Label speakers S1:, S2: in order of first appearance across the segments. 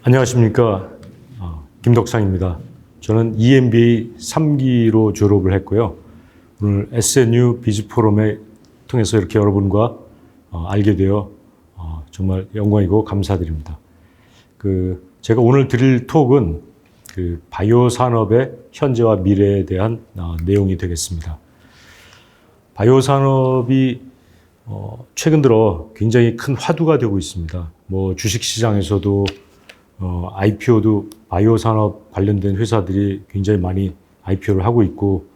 S1: 안녕하십니까. 김덕상입니다. 저는 EMBA 3기로 졸업을 했고요. 오늘 SNU 비즈포럼에 통해서 이렇게 여러분과 알게 되어 정말 영광이고 감사드립니다. 제가 오늘 드릴 톡은 바이오 산업의 현재와 미래에 대한 내용이 되겠습니다. 바이오 산업이 최근 들어 굉장히 큰 화두가 되고 있습니다. 주식 시장에서도 IPO도 바이오 산업 관련된 회사들이 굉장히 많이 IPO를 하고 있고,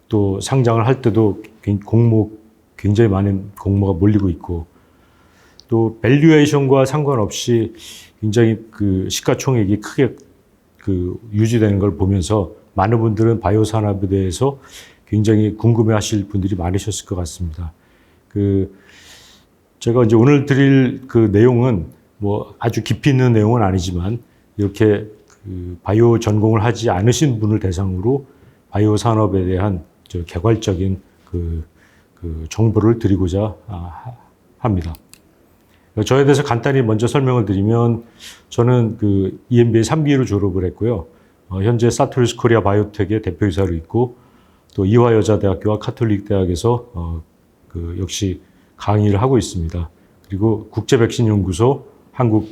S1: 또 상장을 할 때도 굉장히 많은 공모가 몰리고 있고, 또 밸류에이션과 상관없이 굉장히 시가총액이 크게 유지되는 걸 보면서 많은 분들은 바이오 산업에 대해서 굉장히 궁금해 하실 분들이 많으셨을 것 같습니다. 제가 이제 오늘 드릴 내용은 아주 깊이 있는 내용은 아니지만, 이렇게 바이오 전공을 하지 않으신 분을 대상으로 바이오 산업에 대한 개괄적인 정보를 드리고자 합니다. 저에 대해서 간단히 먼저 설명을 드리면, 저는 EMBA 3기로 졸업을 했고요. 현재 사토리스 코리아 바이오텍의 대표이사로 있고, 또 이화여자대학교와 카톨릭대학에서 역시 강의를 하고 있습니다. 그리고 국제백신연구소 한국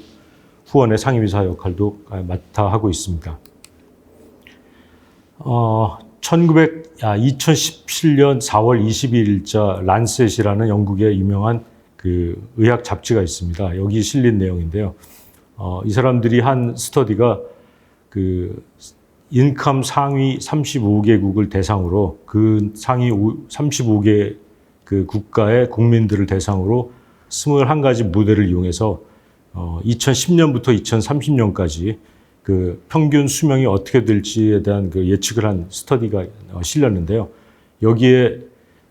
S1: 후원의 상임이사 역할도 맡아 하고 있습니다. 2017년 4월 22일자 란셋이라는 영국의 유명한 의학 잡지가 있습니다. 여기 실린 내용인데요. 이 사람들이 한 스터디가 인컴 상위 35개국을 대상으로 상위 35개 국가의 국민들을 대상으로 21가지 모델을 이용해서 2010년부터 2030년까지 평균 수명이 어떻게 될지에 대한 예측을 한 스터디가 실렸는데요. 여기에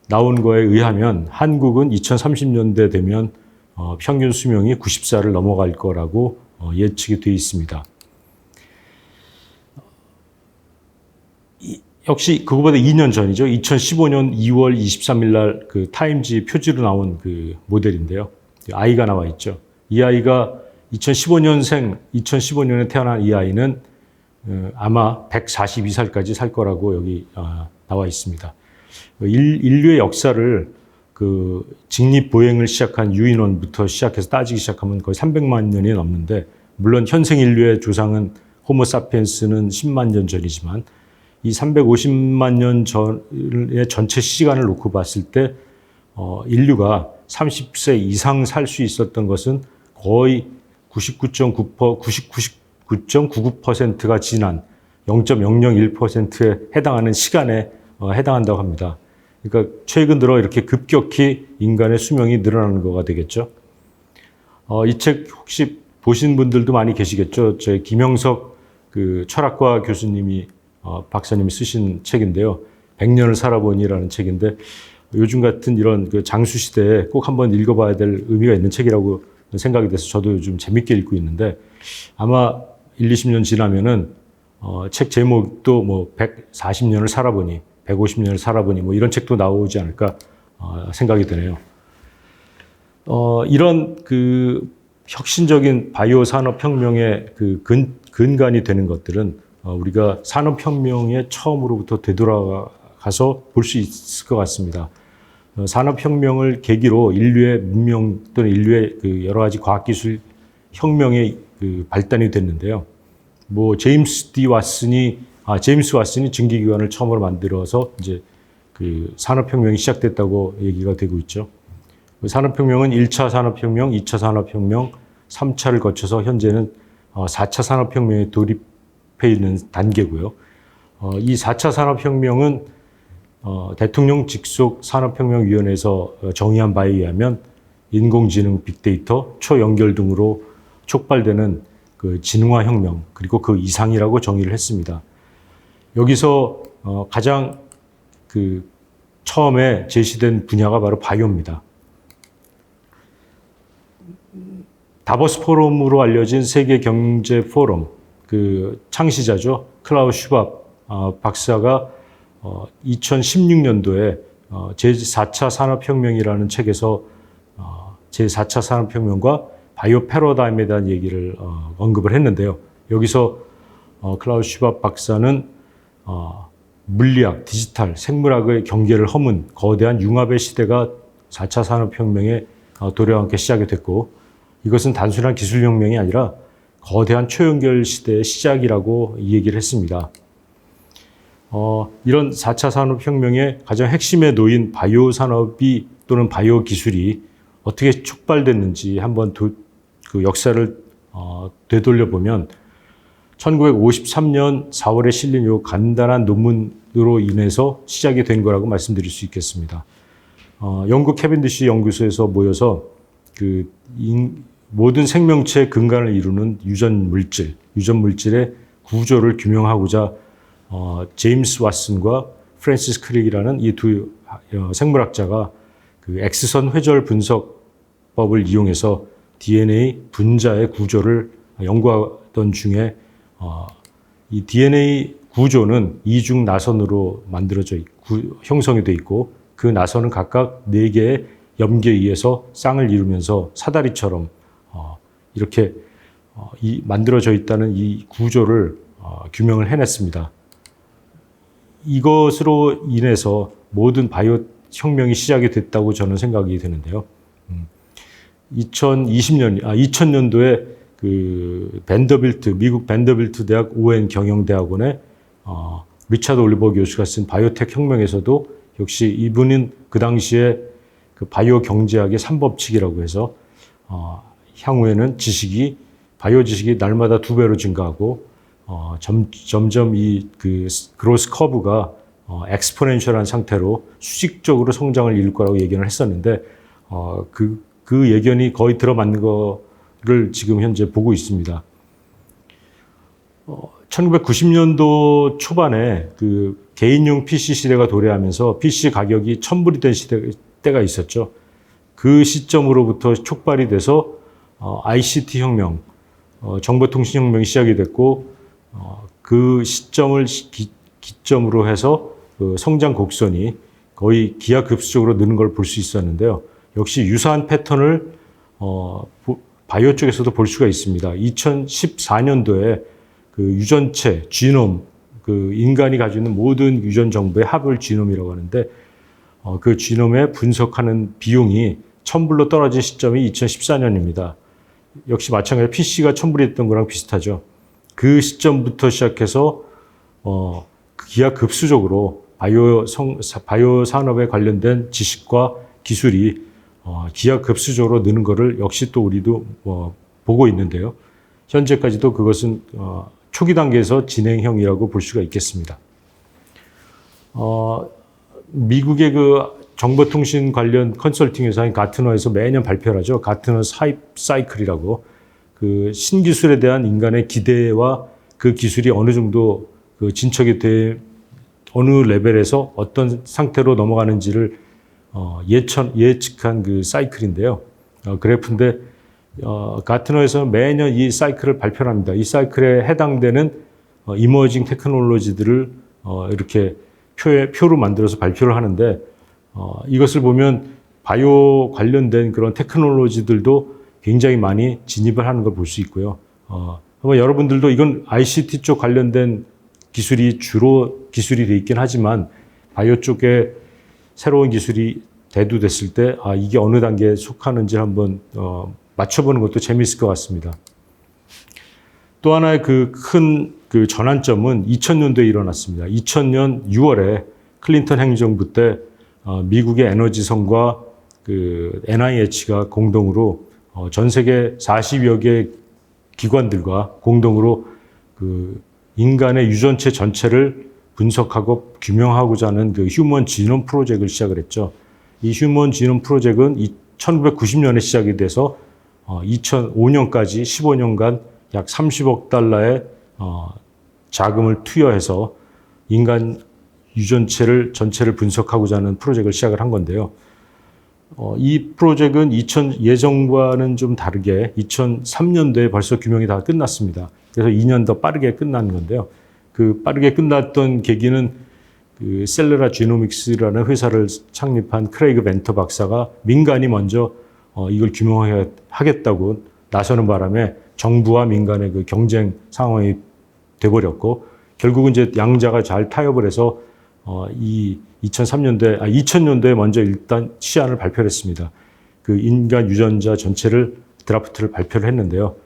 S1: 나온 거에 의하면 한국은 2030년대 되면 평균 수명이 90살을 넘어갈 거라고 예측이 되어 있습니다. 역시 그거보다 2년 전이죠. 2015년 2월 23일 날 타임지 표지로 나온 모델인데요. 아이가 나와 있죠. 이 아이가 2015년에 태어난 이 아이는 아마 142살까지 살 거라고 여기 나와 있습니다. 인류의 역사를 직립보행을 시작한 유인원부터 시작해서 따지기 시작하면 거의 300만 년이 넘는데, 물론 현생 인류의 조상은 호모사피엔스는 10만 년 전이지만, 이 350만 년 전의 전체 시간을 놓고 봤을 때 인류가 30세 이상 살 수 있었던 것은 거의 99.99%가 지난 0.001%에 해당하는 시간에 해당한다고 합니다. 그러니까 최근 들어 이렇게 급격히 인간의 수명이 늘어나는 거가 되겠죠. 이 책 혹시 보신 분들도 많이 계시겠죠. 저희 김영석 철학과 교수님이 박사님이 쓰신 책인데요. 100년을 살아보니라는 책인데, 요즘 같은 이런 장수 시대에 꼭 한번 읽어봐야 될 의미가 있는 책이라고 생각이 돼서 저도 요즘 재밌게 읽고 있는데, 아마 20-20년 지나면은 책 제목도 140년을 살아보니, 150년을 살아보니 이런 책도 나오지 않을까 생각이 드네요. 이런 혁신적인 바이오 산업 혁명의 근간이 되는 것들은 우리가 산업혁명의 처음으로부터 되돌아가서 볼 수 있을 것 같습니다. 산업혁명을 계기로 인류의 문명 또는 인류의 여러 가지 과학기술 혁명의 발단이 됐는데요. 제임스 왓슨이 증기기관을 처음으로 만들어서 이제 산업혁명이 시작됐다고 얘기가 되고 있죠. 산업혁명은 1차 산업혁명, 2차 산업혁명, 3차를 거쳐서 현재는 4차 산업혁명에 돌입해 있는 단계고요. 이 4차 산업혁명은 대통령 직속 산업혁명위원회에서 정의한 바에 의하면 인공지능, 빅데이터, 초연결 등으로 촉발되는 진화혁명, 그리고 그 이상이라고 정의를 했습니다. 여기서 가장 처음에 제시된 분야가 바로 바이오입니다. 다보스 포럼으로 알려진 세계 경제 포럼 창시자죠. 클라우스 슈밥 박사가 2016년도에 제4차 산업혁명이라는 책에서 제4차 산업혁명과 바이오 패러다임에 대한 얘기를 언급을 했는데요. 여기서 클라우스 슈밥 박사는 물리학, 디지털, 생물학의 경계를 허문 거대한 융합의 시대가 4차 산업혁명의 도래와 함께 시작이 됐고, 이것은 단순한 기술혁명이 아니라 거대한 초연결 시대의 시작이라고 이 얘기를 했습니다. 이런 4차 산업혁명의 가장 핵심에 놓인 바이오 산업이 또는 바이오 기술이 어떻게 촉발됐는지 한번 그 역사를 되돌려보면 1953년 4월에 실린 이 간단한 논문으로 인해서 시작이 된 거라고 말씀드릴 수 있겠습니다. 영국 캐빈디시 연구소에서 모여서 모든 생명체의 근간을 이루는 유전 물질의 구조를 규명하고자 제임스 왓슨과 프랜시스 크릭이라는 이 두 생물학자가 그 X선 회절 분석법을 이용해서 DNA 분자의 구조를 연구하던 중에 이 DNA 구조는 이중 나선으로 만들어져 형성이 되어 있고, 그 나선은 각각 4개의 염계에 의해서 쌍을 이루면서 사다리처럼 이렇게 만들어져 있다는 이 구조를 규명을 해냈습니다. 이것으로 인해서 모든 바이오 혁명이 시작이 됐다고 저는 생각이 되는데요. 2000년도에 그 미국 밴더빌트 대학 오웬 경영대학원의 리차드 올리버 교수가 쓴 바이오텍 혁명에서도 역시 이분은 그 당시에 그 바이오 경제학의 3법칙이라고 해서 향후에는 바이오 지식이 날마다 2배로 증가하고 점점 이 그 그로스 커브가 엑스포넨셜한 상태로 수직적으로 성장을 이룰 거라고 예견을 했었는데 그 예견이 거의 들어맞는 거를 지금 현재 보고 있습니다. 1990년도 초반에 그 개인용 PC 시대가 도래하면서 PC 가격이 1,000불이 된 때가 있었죠. 그 시점으로부터 촉발이 돼서 ICT 혁명, 정보통신혁명이 시작이 됐고, 그 시점을 기점으로 해서 그 성장 곡선이 거의 기하급수적으로 느는 걸 볼 수 있었는데요. 역시 유사한 패턴을 바이오 쪽에서도 볼 수가 있습니다. 2014년도에 그 유전체, 지놈, 그 인간이 가지고 있는 모든 유전 정보의 합을 지놈이라고 하는데, 그 지놈에 분석하는 비용이 1,000불로 떨어진 시점이 2014년입니다. 역시 마찬가지로 PC가 1,000불이 했던 거랑 비슷하죠. 그 시점부터 시작해서 기하급수적으로 바이오 산업에 관련된 지식과 기술이 기하급수적으로 느는 것을 역시 또 우리도 보고 있는데요. 현재까지도 그것은 초기 단계에서 진행형이라고 볼 수가 있겠습니다. 미국의 그 정보통신 관련 컨설팅 회사인 가트너에서 매년 발표를 하죠. 가트너 사이클이라고, 그 신기술에 대한 인간의 기대와 그 기술이 어느 정도 그 진척이 어느 레벨에서 어떤 상태로 넘어가는지를 예측한 그 사이클인데요. 그래프인데, 가트너에서 매년 이 사이클을 발표를 합니다. 이 사이클에 해당되는 이머징 테크놀로지들을 이렇게 표로 만들어서 발표를 하는데, 이것을 보면 바이오 관련된 그런 테크놀로지들도 굉장히 많이 진입을 하는 걸 볼 수 있고요. 아마 여러분들도 이건 ICT 쪽 관련된 기술이 주로 기술이 돼 있긴 하지만, 바이오 쪽에 새로운 기술이 대두됐을 때 이게 어느 단계에 속하는지 한번 맞춰보는 것도 재미있을 것 같습니다. 또 하나의 그 큰 그 전환점은 2000년도에 일어났습니다. 2000년 6월에 클린턴 행정부 때 미국의 에너지성과 그 NIH가 공동으로 전 세계 40여 개 기관들과 공동으로 그 인간의 유전체 전체를 분석하고 규명하고자 하는 그 휴먼 지놈 프로젝트를 시작을 했죠. 이 휴먼 지놈 프로젝트는 1990년에 시작이 돼서 2005년까지 15년간 약 30억 달러의 자금을 투여해서 인간 유전체를 전체를 분석하고자 하는 프로젝트를 시작을 한 건데요. 이 프로젝트는 예정과는 좀 다르게 2003년도에 벌써 규명이 다 끝났습니다. 그래서 2년 더 빠르게 끝난 건데요. 그 빠르게 끝났던 계기는 그 셀레라 지노믹스라는 회사를 창립한 크레이그 벤터 박사가 민간이 먼저 이걸 규명하겠다고 나서는 바람에 정부와 민간의 그 경쟁 상황이 돼버렸고, 결국은 이제 양자가 잘 타협을 해서 이 2000년도에 먼저 일단 시안을 발표를 했습니다. 그 인간 유전자 전체를 드라프트를 발표를 했는데요.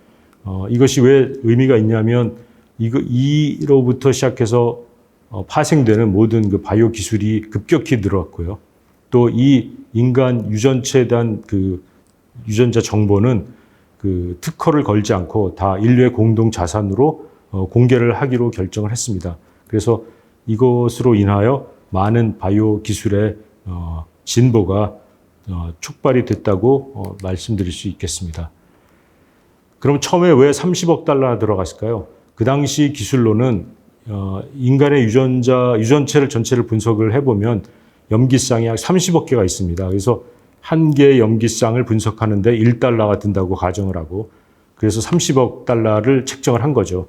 S1: 이것이 왜 의미가 있냐면 이로부터 시작해서 파생되는 모든 그 바이오 기술이 급격히 늘었고요. 또 이 인간 유전체에 대한 그 유전자 정보는 그 특허를 걸지 않고 다 인류의 공동 자산으로 공개를 하기로 결정을 했습니다. 그래서 이것으로 인하여 많은 바이오 기술의 진보가 촉발이 됐다고 말씀드릴 수 있겠습니다. 그럼 처음에 왜 30억 달러나 들어갔을까요? 그 당시 기술로는 인간의 유전체를 전체를 분석을 해보면 염기쌍이 약 30억 개가 있습니다. 그래서 한 개의 염기쌍을 분석하는데 1달러가 든다고 가정을 하고, 그래서 30억 달러를 책정을 한 거죠.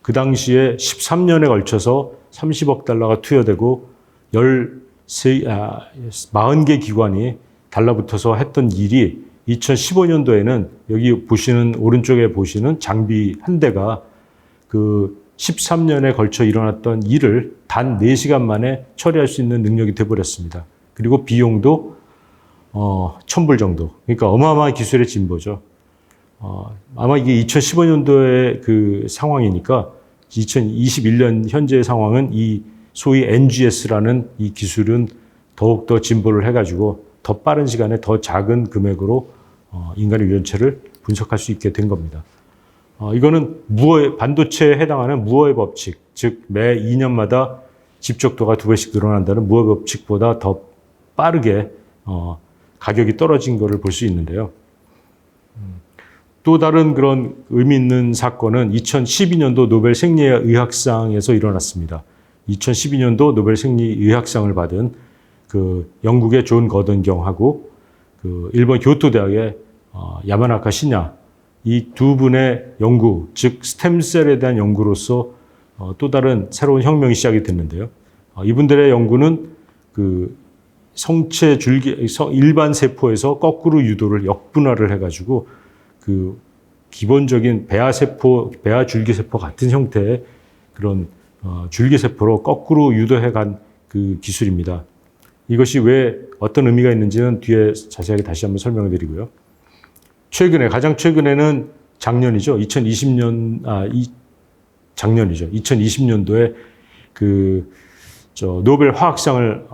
S1: 그 당시에 13년에 걸쳐서 30억 달러가 투여되고 40개 기관이 달라붙어서 했던 일이 2015년도에는 여기 보시는 오른쪽에 보시는 장비 한 대가 그 13년에 걸쳐 일어났던 일을 단 4시간 만에 처리할 수 있는 능력이 되어버렸습니다. 그리고 비용도 1,000불 정도. 그러니까 어마어마한 기술의 진보죠. 아마 이게 2015년도의 그 상황이니까 2021년 현재의 상황은 이 소위 NGS라는 이 기술은 더욱더 진보를 해가지고 더 빠른 시간에 더 작은 금액으로 인간의 유전체를 분석할 수 있게 된 겁니다. 이거는 반도체에 해당하는 무어의 법칙, 즉 매 2년마다 집적도가 2배씩 늘어난다는 무어의 법칙보다 더 빠르게 가격이 떨어진 것을 볼 수 있는데요. 또 다른 그런 의미 있는 사건은 2012년도 노벨 생리의학상에서 일어났습니다. 2012년도 노벨 생리의학상을 받은 그 영국의 존 거든경하고 그 일본 교토 대학의 야마나카 시냐, 이 두 분의 연구, 즉 스템셀에 대한 연구로서 또 다른 새로운 혁명이 시작이 됐는데요. 이분들의 연구는 그 성체 줄기 일반 세포에서 거꾸로 유도를 역분화를 해가지고 그 기본적인 배아 줄기세포 같은 형태의 그런 줄기세포로 거꾸로 유도해간 그 기술입니다. 이것이 왜 어떤 의미가 있는지는 뒤에 자세하게 다시 한번 설명을 드리고요. 가장 최근에는 작년이죠. 2020년도에 노벨 화학상을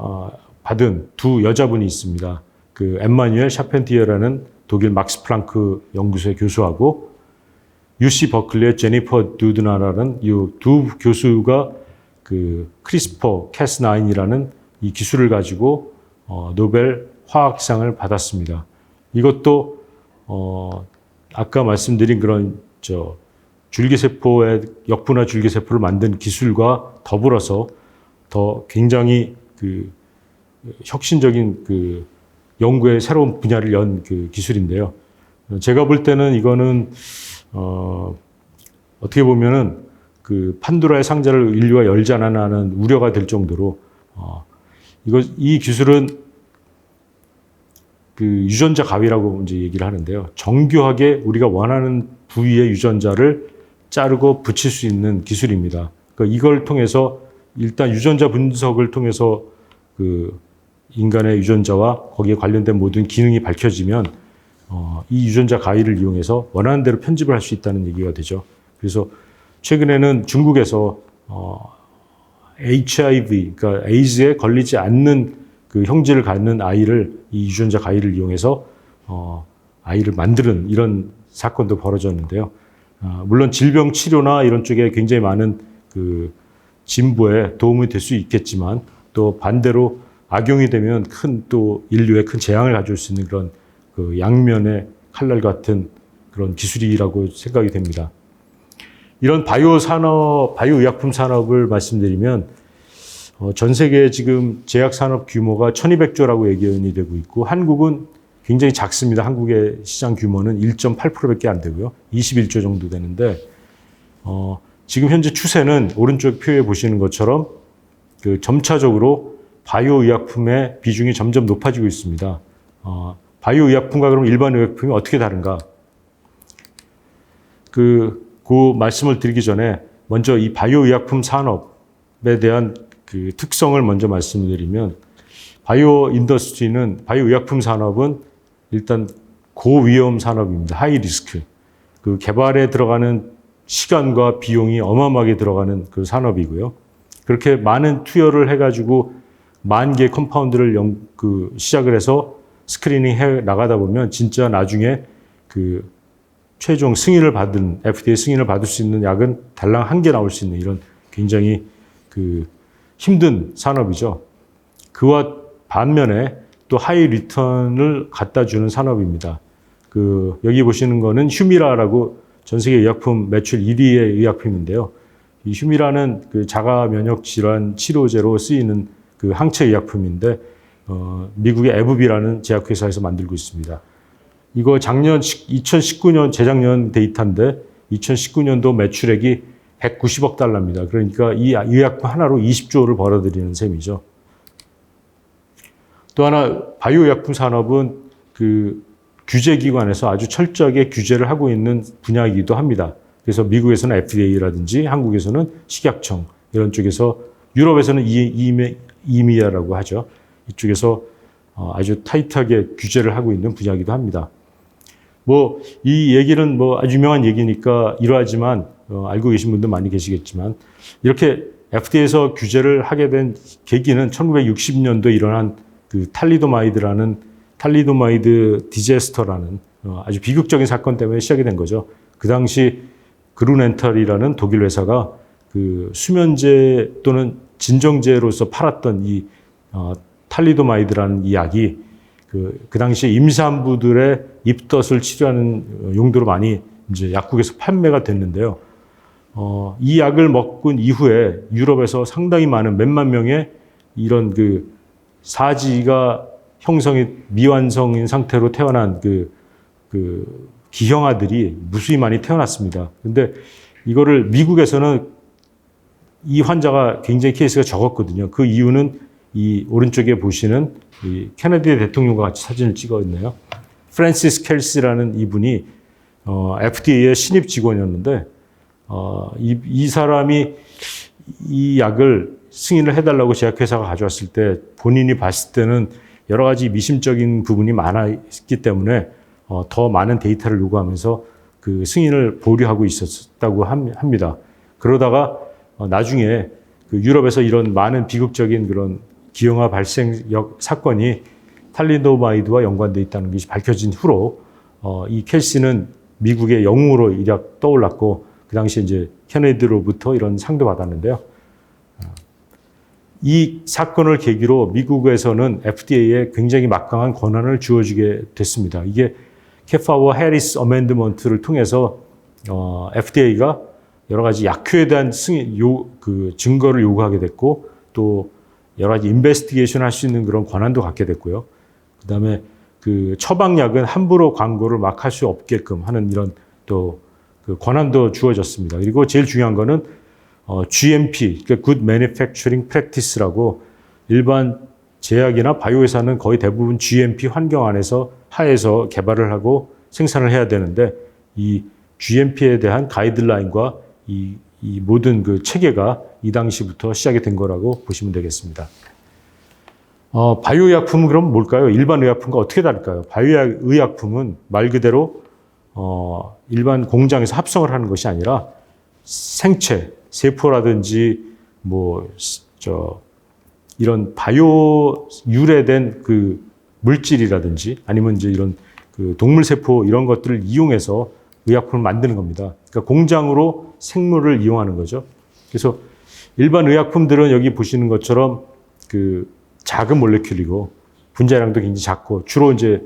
S1: 받은 두 여자분이 있습니다. 그 엠마뉴엘 샤펜티에라는 독일 막스 플랑크 연구소의 교수하고 UC 버클리의 제니퍼 두드나라는 이 두 교수가 그 크리스퍼 캐스9이라는 이 기술을 가지고 노벨 화학상을 받았습니다. 이것도 아까 말씀드린 그런 줄기세포의 역분화 줄기세포를 만든 기술과 더불어서 더 굉장히 그 혁신적인 그 연구의 새로운 분야를 연 그 기술인데요. 제가 볼 때는 이거는 어떻게 보면은 그 판도라의 상자를 인류가 열지 않았나 하는 우려가 될 정도로 이 기술은 그 유전자 가위라고 이제 얘기를 하는데요. 정교하게 우리가 원하는 부위의 유전자를 자르고 붙일 수 있는 기술입니다. 그러니까 이걸 통해서 일단 유전자 분석을 통해서 그 인간의 유전자와 거기에 관련된 모든 기능이 밝혀지면 이 유전자 가위를 이용해서 원하는 대로 편집을 할 수 있다는 얘기가 되죠. 그래서 최근에는 중국에서 HIV, 그러니까 에이즈에 걸리지 않는 그 형질을 갖는 아이를 이 유전자 가위를 이용해서 아이를 만드는 이런 사건도 벌어졌는데요. 물론 질병 치료나 이런 쪽에 굉장히 많은 그 진보에 도움이 될 수 있겠지만 또 반대로 악용이 되면 또 인류에 큰 재앙을 가져올 수 있는 그런 그 양면의 칼날 같은 그런 기술이라고 생각이 됩니다. 이런 바이오 의약품 산업을 말씀드리면 전 세계에 지금 제약 산업 규모가 1200조라고 예견이 되고 있고 한국은 굉장히 작습니다. 한국의 시장 규모는 1.8%밖에 안 되고요. 21조 정도 되는데 지금 현재 추세는 오른쪽 표에 보시는 것처럼 그 점차적으로 바이오 의약품의 비중이 점점 높아지고 있습니다. 바이오 의약품과 그럼 일반 의약품이 어떻게 다른가? 그 말씀을 드리기 전에 먼저 이 바이오 의약품 산업에 대한 그 특성을 먼저 말씀드리면 바이오 인더스트리는 바이오 의약품 산업은 일단 고위험 산업입니다. 하이 리스크. 그 개발에 들어가는 시간과 비용이 어마어마하게 들어가는 그 산업이고요. 그렇게 많은 투여를 해가지고 만 개의 컴파운드를 시작을 해서 스크리닝 해 나가다 보면 진짜 나중에 그 최종 승인을 받은 FDA 승인을 받을 수 있는 약은 달랑 한 개 나올 수 있는 이런 굉장히 그 힘든 산업이죠. 그와 반면에 또 하이 리턴을 갖다 주는 산업입니다. 그 여기 보시는 거는 휴미라라고 전 세계 의약품 매출 1위의 의약품인데요. 이 휴미라는 그 자가 면역 질환 치료제로 쓰이는 그 항체 의약품인데 미국의 에브비라는 제약회사에서 만들고 있습니다. 이거 작년 2019년 재작년 데이터인데 2019년도 매출액이 190억 달러입니다. 그러니까 이 의약품 하나로 20조를 벌어들이는 셈이죠. 또 하나 바이오 의약품 산업은 그 규제기관에서 아주 철저하게 규제를 하고 있는 분야이기도 합니다. 그래서 미국에서는 FDA라든지 한국에서는 식약청 이런 쪽에서 유럽에서는 EMEA라고 하죠. 이쪽에서 아주 타이트하게 규제를 하고 있는 분야이기도 합니다. 뭐 이 얘기는 뭐 아주 유명한 얘기니까 이러하지만 알고 계신 분들 많이 계시겠지만 이렇게 FDA에서 규제를 하게 된 계기는 1960년도에 일어난 그 탈리도마이드 디제스터라는 아주 비극적인 사건 때문에 시작이 된 거죠. 그 당시 그루넨탈이라는 독일 회사가 그 수면제 또는 진정제로서 팔았던 이 탈리도마이드라는 이 약이 그 당시 임산부들의 입덧을 치료하는 용도로 많이 이제 약국에서 판매가 됐는데요. 이 약을 먹은 이후에 유럽에서 상당히 많은 몇만 명의 이런 그 사지가 형성이 미완성인 상태로 태어난 그 기형아들이 무수히 많이 태어났습니다. 근데 이거를 미국에서는 이 환자가 굉장히 케이스가 적었거든요. 그 이유는 이 오른쪽에 보시는 이 케네디 대통령과 같이 사진을 찍었네요. 프랜시스 켈시라는 이분이 FDA의 신입 직원이었는데 이 사람이 이 약을 승인을 해달라고 제약회사가 가져왔을 때 본인이 봤을 때는 여러 가지 미심적인 부분이 많았기 때문에 더 많은 데이터를 요구하면서 그 승인을 보류하고 있었다고 합니다. 그러다가 나중에 그 유럽에서 이런 많은 비극적인 그런 기형아 발생 사건이 탈리도마이드와 연관되어 있다는 것이 밝혀진 후로 이 켈시는 미국의 영웅으로 이력 떠올랐고 그 당시에 이제 케네디로부터 이런 상도 받았는데요. 이 사건을 계기로 미국에서는 FDA에 굉장히 막강한 권한을 주어지게 됐습니다. 이게 케파와 해리스 어멘드먼트를 통해서 FDA가 여러 가지 약효에 대한 증거를 요구하게 됐고 또 여러 가지 인베스티게이션 할 수 있는 그런 권한도 갖게 됐고요. 그다음에 그 처방약은 함부로 광고를 막 할 수 없게끔 하는 이런 또 그 권한도 주어졌습니다. 그리고 제일 중요한 거는 GMP, 그러니까 Good Manufacturing Practice라고 일반 제약이나 바이오 회사는 거의 대부분 GMP 환경 안에서 하에서 개발을 하고 생산을 해야 되는데 이 GMP에 대한 가이드라인과 이 모든 그 체계가 이 당시부터 시작이 된 거라고 보시면 되겠습니다. 바이오 의약품은 그럼 뭘까요? 일반 의약품과 어떻게 다를까요? 바이오 의약품은 말 그대로 일반 공장에서 합성을 하는 것이 아니라 생체, 세포라든지 이런 바이오 유래된 그 물질이라든지 아니면 이제 이런 그 동물 세포 이런 것들을 이용해서 의약품을 만드는 겁니다. 그러니까 공장으로 생물을 이용하는 거죠. 그래서 일반 의약품들은 여기 보시는 것처럼 그 작은 몰레큘이고 분자량도 굉장히 작고 주로 이제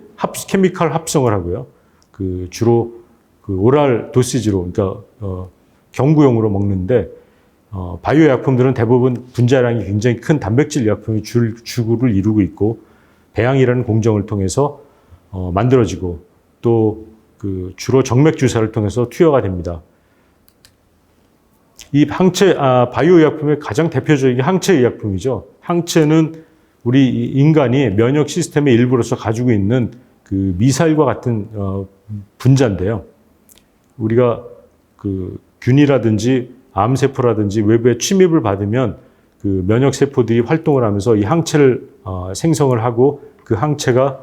S1: 케미컬 합성을 하고요. 그 주로 그 오랄 도시지로 그러니까 경구용으로 먹는데 바이오 의약품들은 대부분 분자량이 굉장히 큰 단백질 의약품이 주구를 이루고 있고 배양이라는 공정을 통해서 만들어지고 또 그 주로 정맥 주사를 통해서 투여가 됩니다. 이 바이오 의약품의 가장 대표적인 항체 의약품이죠. 항체는 우리 인간이 면역 시스템의 일부로서 가지고 있는 그 미사일과 같은 분자인데요. 우리가 그 균이라든지 암세포라든지 외부의 침입을 받으면 그 면역세포들이 활동을 하면서 이 항체를 생성을 하고 그 항체가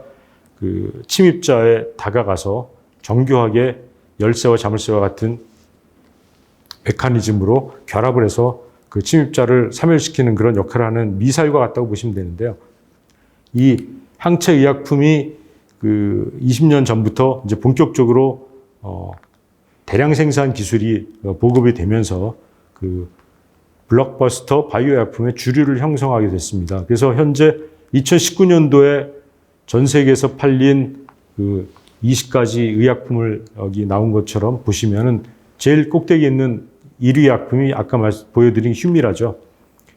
S1: 그 침입자에 다가가서 정교하게 열쇠와 자물쇠와 같은 메커니즘으로 결합을 해서 그 침입자를 사멸시키는 그런 역할을 하는 미사일과 같다고 보시면 되는데요. 이 항체 의약품이 그 20년 전부터 이제 본격적으로 대량 생산 기술이 보급이 되면서 그 블록버스터 바이오 약품의 주류를 형성하게 됐습니다. 그래서 현재 2019년도에 전 세계에서 팔린 그 20가지 의약품을 여기 나온 것처럼 보시면은 제일 꼭대기에 있는 1위 약품이 아까 보여드린 휴미라죠.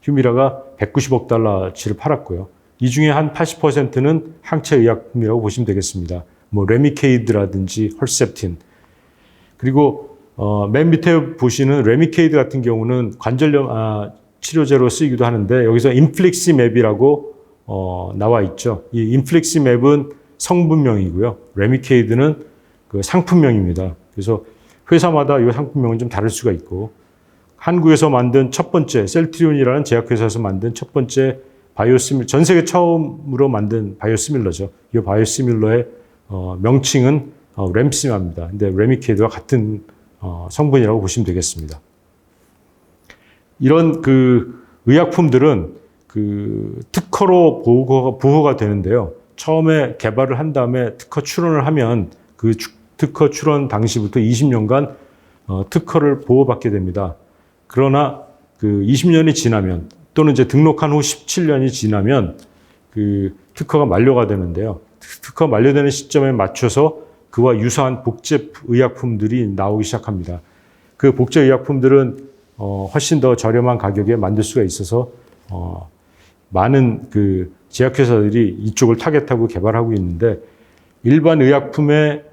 S1: 휴미라가 190억 달러치를 팔았고요. 이 중에 한 80%는 항체 의약품이라고 보시면 되겠습니다. 뭐 레미케이드라든지 헐셉틴. 그리고 맨 밑에 보시는 레미케이드 같은 경우는 관절염 치료제로 쓰이기도 하는데 여기서 인플릭시맵이라고 나와 있죠. 이 인플릭시맵은 성분명이고요. 레미케이드는 그 상품명입니다. 그래서 회사마다 이 상품명은 좀 다를 수가 있고 한국에서 만든 첫 번째 셀트리온이라는 제약회사에서 만든 첫 번째 바이오시밀러, 전 세계 처음으로 만든 바이오시밀러죠. 이 바이오시밀러의 명칭은 램시마입니다. 근데 레미케이드와 같은 성분이라고 보시면 되겠습니다. 이런 그 의약품들은 그 특허로 보호가 되는데요. 처음에 개발을 한 다음에 특허 출원을 하면 그 특허 출원 당시부터 20년간 특허를 보호받게 됩니다. 그러나 그 20년이 지나면 또는 이제 등록한 후 17년이 지나면 그 특허가 만료가 되는데요. 특허가 만료되는 시점에 맞춰서 그와 유사한 복제 의약품들이 나오기 시작합니다. 그 복제 의약품들은 훨씬 더 저렴한 가격에 만들 수가 있어서 많은 그 제약회사들이 이쪽을 타겟하고 개발하고 있는데 일반 의약품의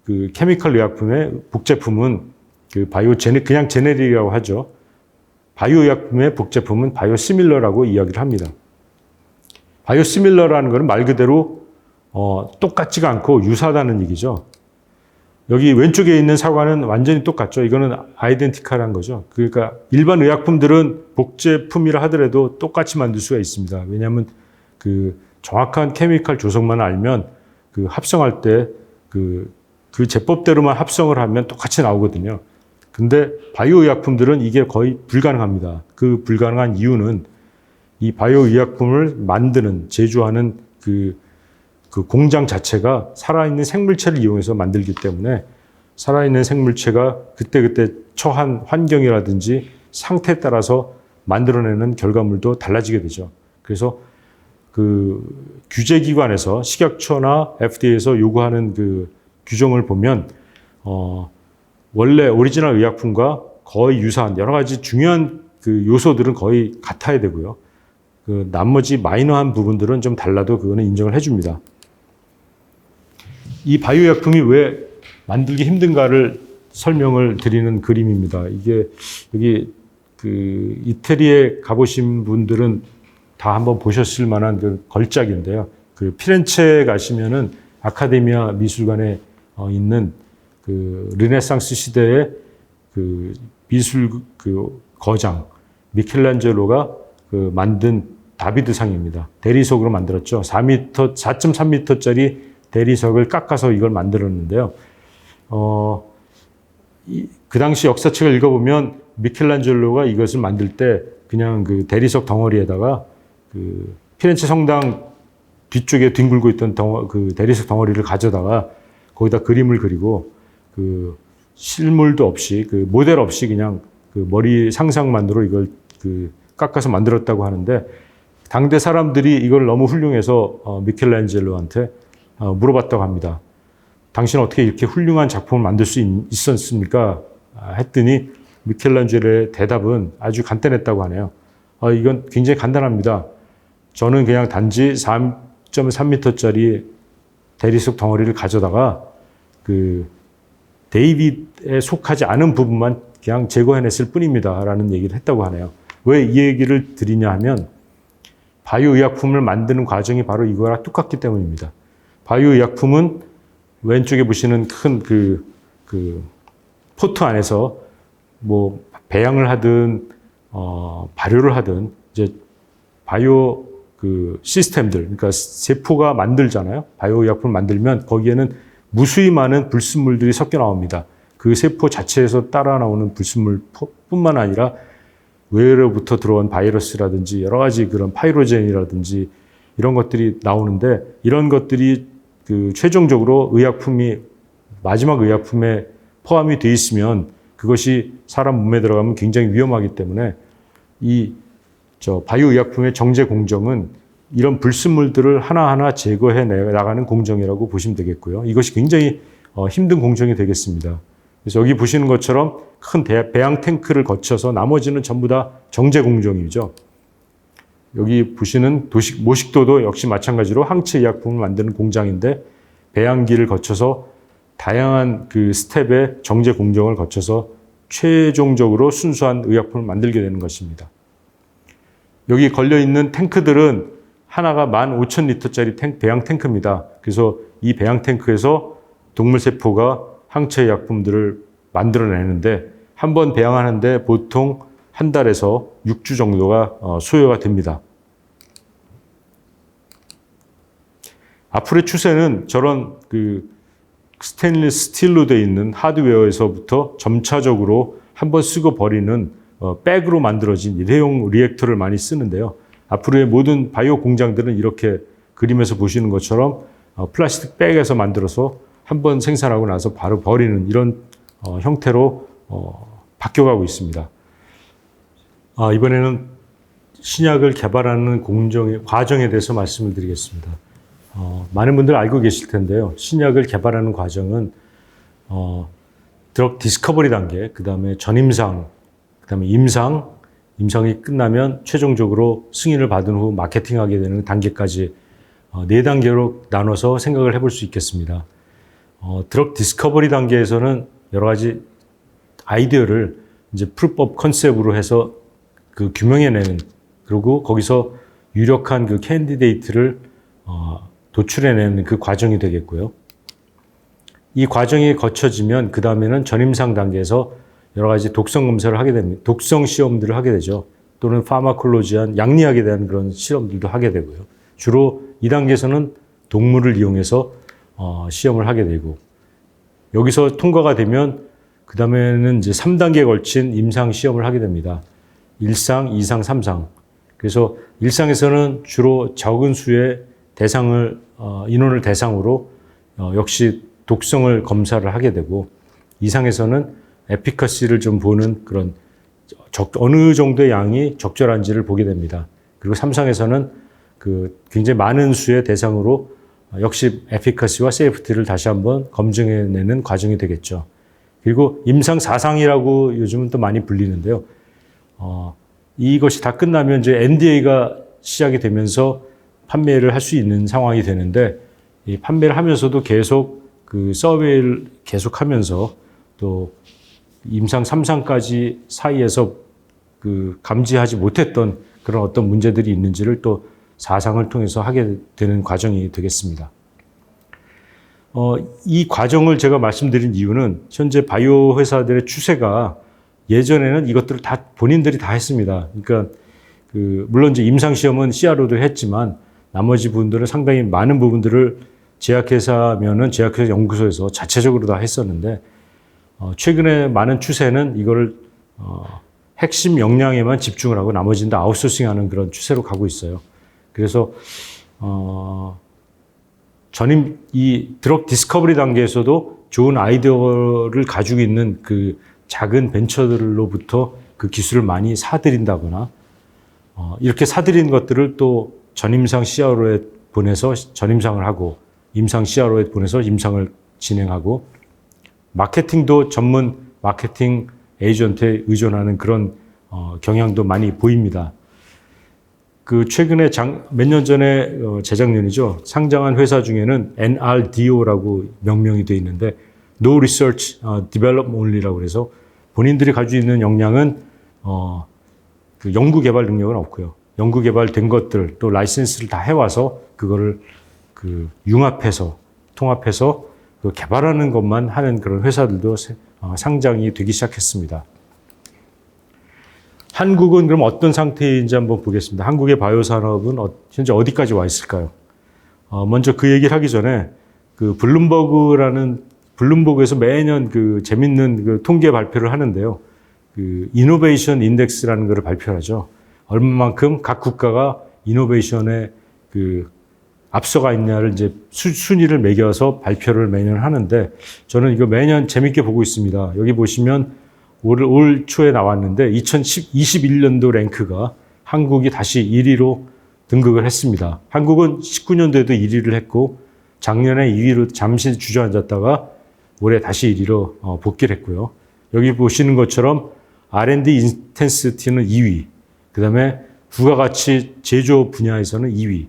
S1: 그 케미컬 의약품의 복제품은 그 그냥 제네릭이라고 하죠. 바이오 의약품의 복제품은 바이오시밀러라고 이야기를 합니다. 바이오시밀러라는 것은 말 그대로 똑같지가 않고 유사하다는 얘기죠. 여기 왼쪽에 있는 사과는 완전히 똑같죠. 이거는 아이덴티컬한 거죠. 그러니까 일반 의약품들은 복제품이라 하더라도 똑같이 만들 수가 있습니다. 왜냐하면 그 정확한 케미컬 조성만 알면 그 합성할 때 그 제법대로만 합성을 하면 똑같이 나오거든요. 근데 바이오 의약품들은 이게 거의 불가능합니다. 그 불가능한 이유는 이 바이오 의약품을 만드는, 제조하는 그 공장 자체가 살아있는 생물체를 이용해서 만들기 때문에 살아있는 생물체가 그때그때 처한 환경이라든지 상태에 따라서 만들어내는 결과물도 달라지게 되죠. 그래서 그 규제기관에서 식약처나 FDA에서 요구하는 그 규정을 보면 원래 오리지널 의약품과 거의 유사한 여러 가지 중요한 그 요소들은 거의 같아야 되고요. 그 나머지 마이너한 부분들은 좀 달라도 그거는 인정을 해줍니다. 이 바이오 약품이 왜 만들기 힘든가를 설명을 드리는 그림입니다. 이게 여기 그 이태리에 가보신 분들은 다 한번 보셨을 만한 그 걸작인데요. 그 피렌체에 가시면은 아카데미아 미술관에 있는 그 르네상스 시대의 그 미술 그 거장 미켈란젤로가 그 만든 다비드상입니다. 대리석으로 만들었죠. 4.3m짜리 대리석을 깎아서 이걸 만들었는데요. 그 당시 역사책을 읽어보면 미켈란젤로가 이것을 만들 때 그냥 그 대리석 덩어리에다가 그 피렌체 성당 뒤쪽에 뒹굴고 있던 그 대리석 덩어리를 가져다가 거기다 그림을 그리고 그 실물도 없이 그 모델 없이 그냥 그 머리 상상만으로 이걸 그 깎아서 만들었다고 하는데 당대 사람들이 이걸 너무 훌륭해서 미켈란젤로한테 물어봤다고 합니다. 당신은 어떻게 이렇게 훌륭한 작품을 만들 수 있었습니까? 했더니 미켈란젤로의 대답은 아주 간단했다고 하네요. 이건 굉장히 간단합니다. 저는 그냥 단지 3.3m짜리 대리석 덩어리를 가져다가 그 데이빗에 속하지 않은 부분만 그냥 제거해냈을 뿐입니다. 라는 얘기를 했다고 하네요. 왜 이 얘기를 드리냐 하면 바이오 의약품을 만드는 과정이 바로 이거랑 똑같기 때문입니다. 바이오 의약품은 왼쪽에 보시는 큰 그 포트 안에서 뭐 배양을 하든 발효를 하든 이제 바이오 그 시스템들, 그러니까 세포가 만들잖아요. 바이오 의약품을 만들면 거기에는 무수히 많은 불순물들이 섞여 나옵니다. 그 세포 자체에서 따라 나오는 불순물뿐만 아니라 외로부터 들어온 바이러스라든지 여러 가지 그런 파이로젠이라든지 이런 것들이 나오는데, 이런 것들이 그 최종적으로 마지막 의약품에 포함이 되어 있으면 그것이 사람 몸에 들어가면 굉장히 위험하기 때문에 바이오 의약품의 정제 공정은 이런 불순물들을 하나하나 제거해 나가는 공정이라고 보시면 되겠고요. 이것이 굉장히 힘든 공정이 되겠습니다. 그래서 여기 보시는 것처럼 큰 배양 탱크를 거쳐서 나머지는 전부 다 정제 공정이죠. 여기 보시는 모식도도 역시 마찬가지로 항체 의약품을 만드는 공장인데, 배양기를 거쳐서 다양한 그 스텝의 정제 공정을 거쳐서 최종적으로 순수한 의약품을 만들게 되는 것입니다. 여기 걸려있는 탱크들은 하나가 15,000리터짜리 배양 탱크입니다. 그래서 이 배양 탱크에서 동물세포가 항체 의약품들을 만들어내는데, 한 번 배양하는데 보통 한 달에서 6주 정도가 소요가 됩니다. 앞으로의 추세는 저런 그 스테인리스 스틸로 되어 있는 하드웨어에서부터 점차적으로 한번 쓰고 버리는 백으로 만들어진 일회용 리액터를 많이 쓰는데요. 앞으로의 모든 바이오 공장들은 이렇게 그림에서 보시는 것처럼 플라스틱 백에서 만들어서 한번 생산하고 나서 바로 버리는 이런 형태로 바뀌어가고 있습니다. 이번에는 신약을 개발하는 과정에 대해서 말씀을 드리겠습니다. 많은 분들 알고 계실 텐데요. 신약을 개발하는 과정은 드럭 디스커버리 단계, 그 다음에 전임상, 그 다음에 임상이 끝나면 최종적으로 승인을 받은 후 마케팅하게 되는 단계까지 4단계로 나눠서 생각을 해볼 수 있겠습니다. 드럭 디스커버리 단계에서는 여러 가지 아이디어를 이제 프루프 오브 컨셉으로 해서 그 규명해내는, 그리고 거기서 유력한 그 캔디데이트를 도출해내는 그 과정이 되겠고요. 이 과정이 거쳐지면 그 다음에는 전임상 단계에서 여러 가지 독성 검사를 하게 됩니다. 독성 시험들을 하게 되죠. 또는 파마콜로지한 양리학에 대한 그런 실험들도 하게 되고요. 주로 이 단계에서는 동물을 이용해서 시험을 하게 되고, 여기서 통과가 되면 그 다음에는 이제 3단계에 걸친 임상 시험을 하게 됩니다. 1상, 2상, 3상. 그래서 1상에서는 주로 적은 수의 인원을 대상으로 역시 독성을 검사를 하게 되고, 2상에서는 에피커시를 좀 보는 그런 어느 정도의 양이 적절한지를 보게 됩니다. 그리고 3상에서는 그 굉장히 많은 수의 대상으로 역시 에피커시와 세이프티를 다시 한번 검증해내는 과정이 되겠죠. 그리고 임상 4상이라고 요즘은 또 많이 불리는데요. 이것이 다 끝나면 이제 NDA가 시작이 되면서 판매를 할 수 있는 상황이 되는데, 이 판매를 하면서도 계속 그 서베이를 계속하면서 또 임상 3상까지 사이에서 그 감지하지 못했던 그런 어떤 문제들이 있는지를 또 4상을 통해서 하게 되는 과정이 되겠습니다. 이 과정을 제가 말씀드린 이유는 현재 바이오 회사들의 추세가 예전에는 이것들을 다 본인들이 다 했습니다. 그러니까 물론 이제 임상 시험은 CRO도 했지만 나머지 부분들은 상당히 많은 부분들을 제약회사면은 제약회사 연구소에서 자체적으로 다 했었는데, 최근에 많은 추세는 이거를 핵심 역량에만 집중을 하고 나머지는 다 아웃소싱하는 그런 추세로 가고 있어요. 그래서 이 드럭 디스커버리 단계에서도 좋은 아이디어를 가지고 있는 그 작은 벤처들로부터 그 기술을 많이 사들인다거나, 이렇게 사들인 것들을 또 전임상 CRO에 보내서 전임상을 하고, 임상 CRO에 보내서 임상을 진행하고, 마케팅도 전문 마케팅 에이전트에 의존하는 그런 경향도 많이 보입니다. 그 최근에 몇 년 전에 재작년이죠. 상장한 회사 중에는 NRDO라고 명명이 되어 있는데 No Research Develop Only라고 해서 본인들이 가지고 있는 역량은 그 연구 개발 능력은 없고요. 연구 개발된 것들 또 라이센스를 다 해와서 그거를 그 통합해서 그 개발하는 것만 하는 그런 회사들도 상장이 되기 시작했습니다. 한국은 그럼 어떤 상태인지 한번 보겠습니다. 한국의 바이오 산업은 현재 어디까지 와 있을까요? 먼저 그 얘기를 하기 전에 그 블룸버그에서 매년 그 재밌는 그 통계 발표를 하는데요. 그 이노베이션 인덱스라는 것을 발표하죠. 얼마만큼 각 국가가 이노베이션에 그 앞서가 있냐를 이제 순위를 매겨서 발표를 매년 하는데 저는 이거 매년 재밌게 보고 있습니다. 여기 보시면 올 초에 나왔는데 2021년도 랭크가 한국이 다시 1위로 등극을 했습니다. 한국은 19년도에도 1위를 했고 작년에 2위로 잠시 주저앉았다가 올해 다시 1위로 복귀를 했고요. 여기 보시는 것처럼 R&D 인텐시티는 2위, 그 다음에 부가가치 제조 분야에서는 2위,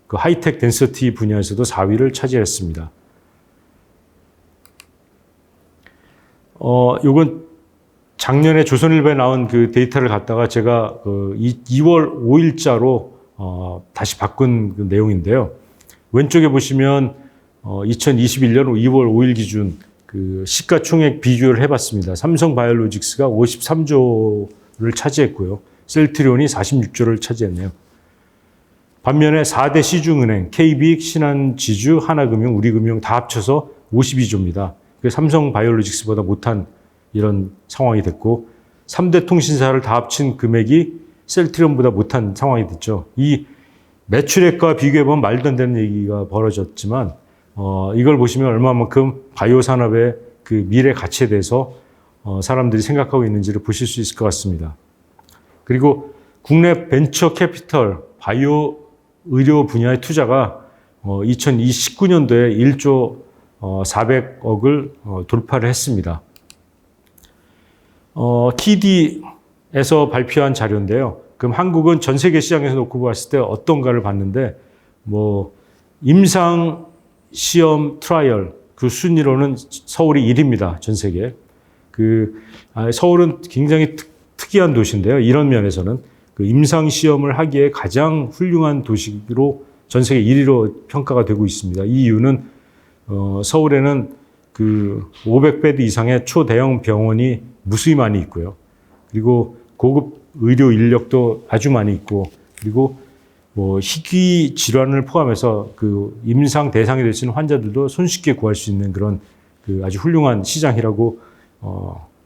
S1: 그 하이텍 덴서티 분야에서도 4위를 차지했습니다. 요건 작년에 조선일보에 나온 그 데이터를 갖다가 제가 2월 5일자로 다시 바꾼 그 내용인데요. 왼쪽에 보시면 2021년 2월 5일 기준 그 시가총액 비교를 해봤습니다. 삼성바이오로직스가 53조를 차지했고요. 셀트리온이 46조를 차지했네요. 반면에 4대 시중은행, KB, 신한지주, 하나금융, 우리금융 다 합쳐서 52조입니다. 삼성바이오로직스보다 못한 이런 상황이 됐고 3대 통신사를 다 합친 금액이 셀트리온보다 못한 상황이 됐죠. 이 매출액과 비교해보면 말도 안 되는 얘기가 벌어졌지만 이걸 보시면 얼마만큼 바이오 산업의 그 미래 가치에 대해서 사람들이 생각하고 있는지를 보실 수 있을 것 같습니다. 그리고 국내 벤처 캐피털 바이오 의료 분야의 투자가 2019년도에 1조 400억을 돌파를 했습니다. TD에서 발표한 자료인데요. 그럼 한국은 전 세계 시장에서 놓고 봤을 때 어떤가를 봤는데, 임상 시험 트라이얼 그 순위로는 서울이 1위입니다. 전 세계. 서울은 굉장히 특이한 도시인데요. 이런 면에서는 그 임상 시험을 하기에 가장 훌륭한 도시로 전 세계 1위로 평가가 되고 있습니다. 이 이유는 서울에는 그 500베드 이상의 초대형 병원이 무수히 많이 있고요. 그리고 고급 의료 인력도 아주 많이 있고, 그리고 희귀 질환을 포함해서 그 임상 대상이 될 수 있는 환자들도 손쉽게 구할 수 있는 그런 그 아주 훌륭한 시장이라고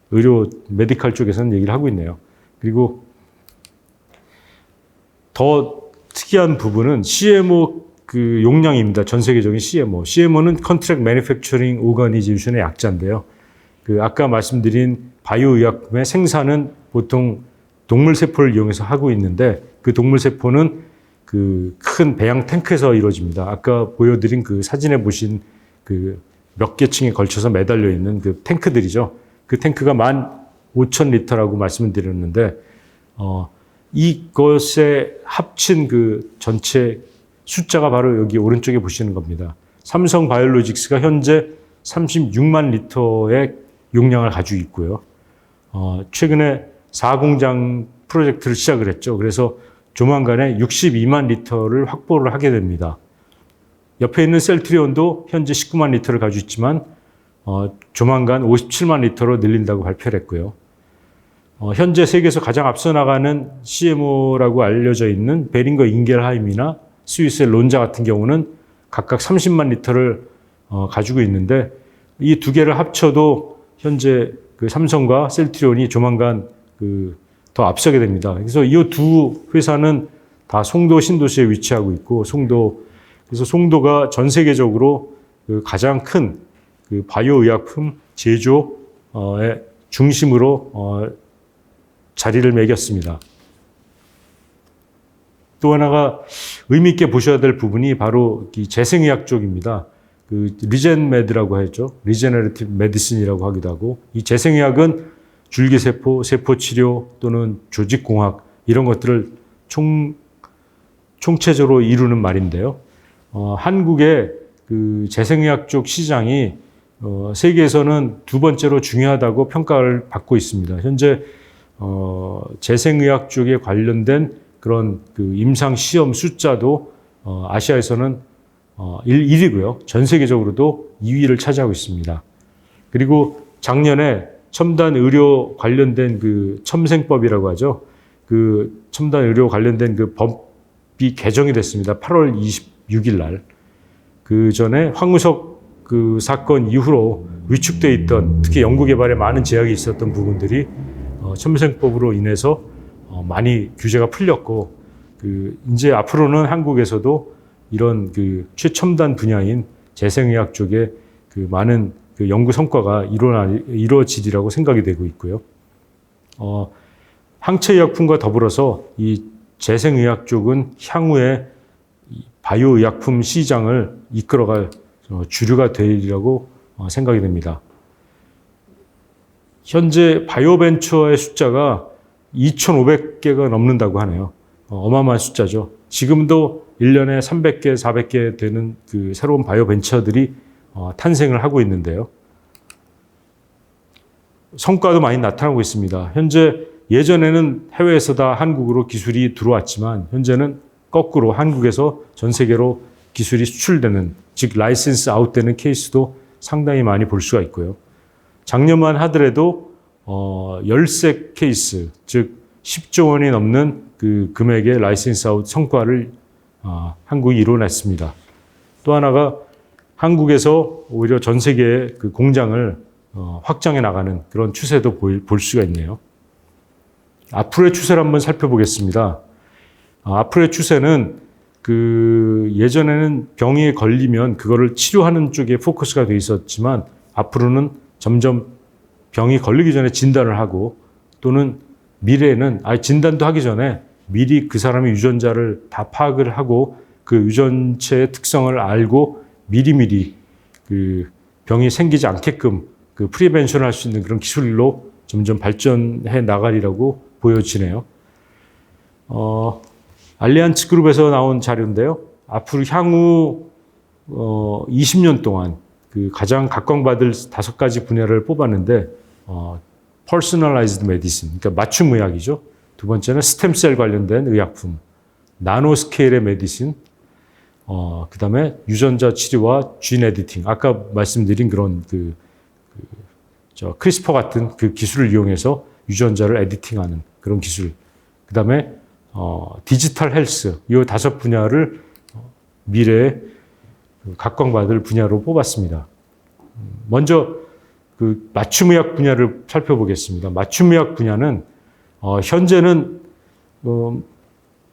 S1: 의료 메디컬 쪽에서는 얘기를 하고 있네요. 그리고 더 특이한 부분은 CMO 그 용량입니다. 전 세계적인 CMO. CMO는 Contract Manufacturing Organization의 약자인데요. 그 아까 말씀드린 바이오 의약품의 생산은 보통 동물 세포를 이용해서 하고 있는데 그 동물 세포는 그 큰 배양 탱크에서 이루어집니다. 아까 보여드린 그 사진에 보신 그 몇 개 층에 걸쳐서 매달려 있는 그 탱크들이죠. 그 탱크가 15,000리터라고 말씀을 드렸는데 이것에 합친 그 전체 숫자가 바로 여기 오른쪽에 보시는 겁니다. 삼성 바이오로직스가 현재 36만 리터의 용량을 가지고 있고요. 최근에 4공장 프로젝트를 시작을 했죠. 그래서 조만간에 62만 리터를 확보를 하게 됩니다. 옆에 있는 셀트리온도 현재 19만 리터를 가지고 있지만 조만간 57만 리터로 늘린다고 발표를 했고요. 현재 세계에서 가장 앞서 나가는 CMO라고 알려져 있는 베링거 인겔하임이나 스위스의 론자 같은 경우는 각각 30만 리터를 가지고 있는데 이 두 개를 합쳐도 현재 그 삼성과 셀트리온이 조만간 더 앞서게 됩니다. 그래서 이 두 회사는 다 송도 신도시에 위치하고 있고 그래서 송도가 전 세계적으로 그 가장 큰 그 바이오 의약품 제조의 중심으로 자리를 매겼습니다. 또 하나가 의미 있게 보셔야 될 부분이 바로 이 재생의학 쪽입니다. 그 리젠메드라고 하죠. 리제너레티브 메디슨이라고 하기도 하고, 이 재생의학은 줄기세포, 세포치료 또는 조직공학 이런 것들을 총체적으로 이루는 말인데요. 한국의 그 재생의학 쪽 시장이 세계에서는 두 번째로 중요하다고 평가를 받고 있습니다. 현재 재생의학 쪽에 관련된 그런 그 임상 시험 숫자도 아시아에서는 1위고요. 전 세계적으로도 2위를 차지하고 있습니다. 그리고 작년에 첨단 의료 관련된 그 첨생법이라고 하죠. 그 첨단 의료 관련된 그 법이 개정이 됐습니다. 8월 26일 날. 그 전에 황우석 그 사건 이후로 위축돼 있던 특히 연구개발에 많은 제약이 있었던 부분들이 첨생법으로 인해서 많이 규제가 풀렸고 그 이제 앞으로는 한국에서도 이런 그 최첨단 분야인 재생의학 쪽에 그 많은 그 연구 성과가 이루어지리라고 생각이 되고 있고요. 항체의약품과 더불어서 이 재생의학 쪽은 향후에 바이오의약품 시장을 이끌어갈 주류가 되리라고 생각이 됩니다. 현재 바이오벤처의 숫자가 2,500개가 넘는다고 하네요. 어마어마한 숫자죠. 지금도 1년에 300개, 400개 되는 그 새로운 바이오벤처들이 탄생을 하고 있는데요. 성과도 많이 나타나고 있습니다. 현재 예전에는 해외에서 다 한국으로 기술이 들어왔지만 현재는 거꾸로 한국에서 전 세계로 기술이 수출되는, 즉 라이센스 아웃되는 케이스도 상당히 많이 볼 수가 있고요. 작년만 하더라도 13 케이스, 즉 10조 원이 넘는 그 금액의 라이센스 아웃 성과를 한국이 이뤄냈습니다. 또 하나가 한국에서 오히려 전 세계의 그 공장을 확장해 나가는 그런 추세도 볼 수가 있네요. 앞으로의 추세를 한번 살펴보겠습니다. 앞으로의 추세는 그 예전에는 병이 걸리면 그거를 치료하는 쪽에 포커스가 돼 있었지만 앞으로는 점점 병이 걸리기 전에 진단을 하고 또는 미래에는 진단도 하기 전에 미리 그 사람의 유전자를 다 파악을 하고 그 유전체의 특성을 알고 미리미리 그 병이 생기지 않게끔 그 프리벤션을 할 수 있는 그런 기술로 점점 발전해 나가리라고 보여지네요. 알리안츠 그룹에서 나온 자료인데요. 앞으로 향후 20년 동안 그 가장 각광받을 5가지 분야를 뽑았는데 personalized medicine, 그러니까 맞춤 의학이죠. 두 번째는 스템셀 관련된 의약품, 나노 스케일의 메디신, 그 다음에 유전자 치료와 진 에디팅, 아까 말씀드린 그런 크리스퍼 같은 그 기술을 이용해서 유전자를 에디팅하는 그런 기술, 그 다음에 디지털 헬스, 이 5 분야를 미래에 각광받을 분야로 뽑았습니다. 먼저 그 맞춤의학 분야를 살펴보겠습니다. 맞춤의학 분야는 현재는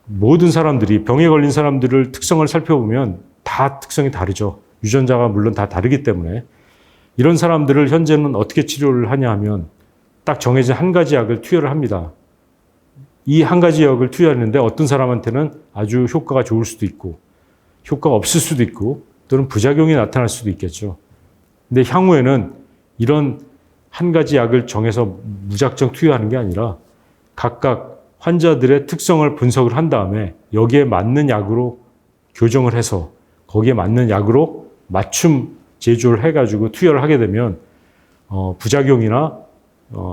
S1: 모든 사람들이 병에 걸린 사람들을 특성을 살펴보면 다 특성이 다르죠. 유전자가 물론 다 다르기 때문에 이런 사람들을 현재는 어떻게 치료를 하냐 하면 딱 정해진 한 가지 약을 투여를 합니다. 이 한 가지 약을 투여하는데 어떤 사람한테는 아주 효과가 좋을 수도 있고 효과가 없을 수도 있고 또는 부작용이 나타날 수도 있겠죠. 근데 향후에는 이런 한 가지 약을 정해서 무작정 투여하는 게 아니라 각각 환자들의 특성을 분석을 한 다음에 여기에 맞는 약으로 교정을 해서 거기에 맞는 약으로 맞춤 제조를 해가지고 투여를 하게 되면 부작용이나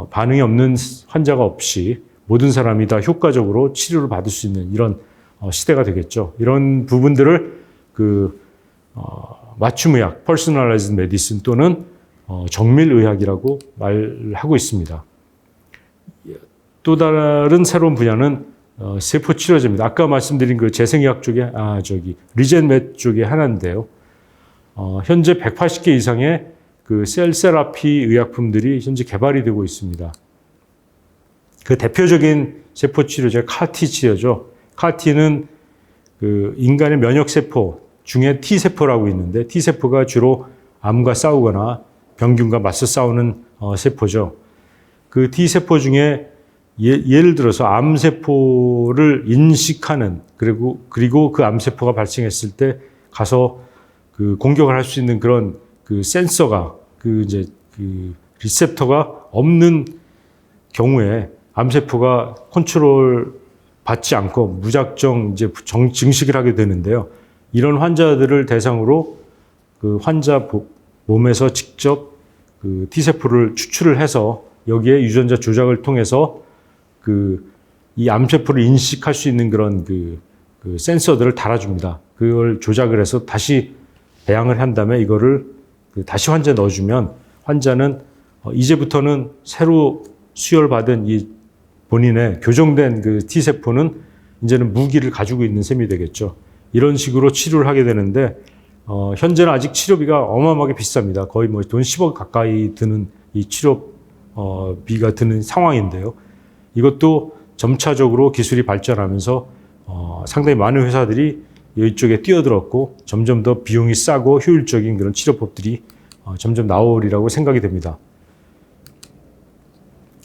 S1: 반응이 없는 환자가 없이 모든 사람이 다 효과적으로 치료를 받을 수 있는 이런 시대가 되겠죠. 이런 부분들을 맞춤의학, personalized medicine 또는 정밀의학이라고 말하고 있습니다. 또 다른 새로운 분야는 세포치료제입니다. 아까 말씀드린 그 재생의학 쪽에, 리젠메 쪽에 하나인데요. 현재 180개 이상의 그 셀 세라피 의약품들이 현재 개발이 되고 있습니다. 그 대표적인 세포치료제가 CAR-T 치료죠. CAR-T는 그 인간의 면역세포 중에 T세포라고 있는데 T세포가 주로 암과 싸우거나 병균과 맞서 싸우는 세포죠. 그 T세포 중에 예를 들어서 암세포를 인식하는 그리고 그 암세포가 발생했을 때 가서 그 공격을 할 수 있는 그런 그 센서가 그 리셉터가 없는 경우에 암세포가 컨트롤 받지 않고 무작정 이제 증식을 하게 되는데요. 이런 환자들을 대상으로 그 환자 몸에서 직접 그 T세포를 추출을 해서 여기에 유전자 조작을 통해서 이 암세포를 인식할 수 있는 그런 그 센서들을 달아줍니다. 그걸 조작을 해서 다시 배양을 한 다음에 이거를 다시 환자에 넣어주면 환자는 이제부터는 새로 수혈받은 이 본인의 교정된 그 T세포는 이제는 무기를 가지고 있는 셈이 되겠죠. 이런 식으로 치료를 하게 되는데, 현재는 아직 치료비가 어마어마하게 비쌉니다. 거의 뭐 돈 10억 가까이 드는 이 비가 드는 상황인데요. 이것도 점차적으로 기술이 발전하면서 상당히 많은 회사들이 이쪽에 뛰어들었고 점점 더 비용이 싸고 효율적인 그런 치료법들이 점점 나오리라고 생각이 됩니다.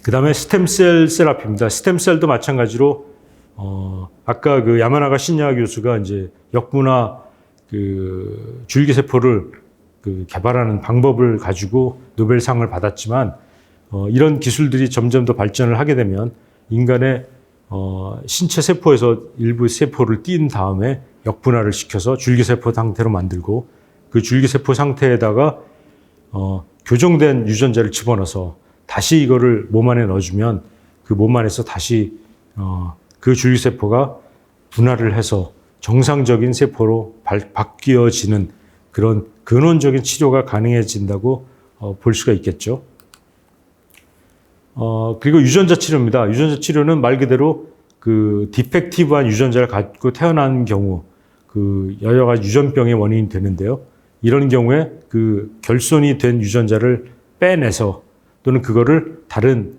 S1: 그 다음에 스템셀 세라피입니다. 스템셀도 마찬가지로 아까 그 야마나가 신야 교수가 이제 역분화 그 줄기세포를 그 개발하는 방법을 가지고 노벨상을 받았지만 이런 기술들이 점점 더 발전을 하게 되면 인간의 신체 세포에서 일부 세포를 띈 다음에 역분화를 시켜서 줄기세포 상태로 만들고 그 줄기세포 상태에다가 교정된 유전자를 집어넣어서 다시 이거를 몸 안에 넣어주면 그 몸 안에서 다시 그 줄기세포가 분화를 해서 정상적인 세포로 바뀌어지는 그런 근원적인 치료가 가능해진다고 볼 수가 있겠죠. 그리고 유전자 치료입니다. 유전자 치료는 말 그대로 그 디펙티브한 유전자를 갖고 태어난 경우 그 여러 가지 유전병의 원인이 되는데요. 이런 경우에 그 결손이 된 유전자를 빼내서 또는 그거를 다른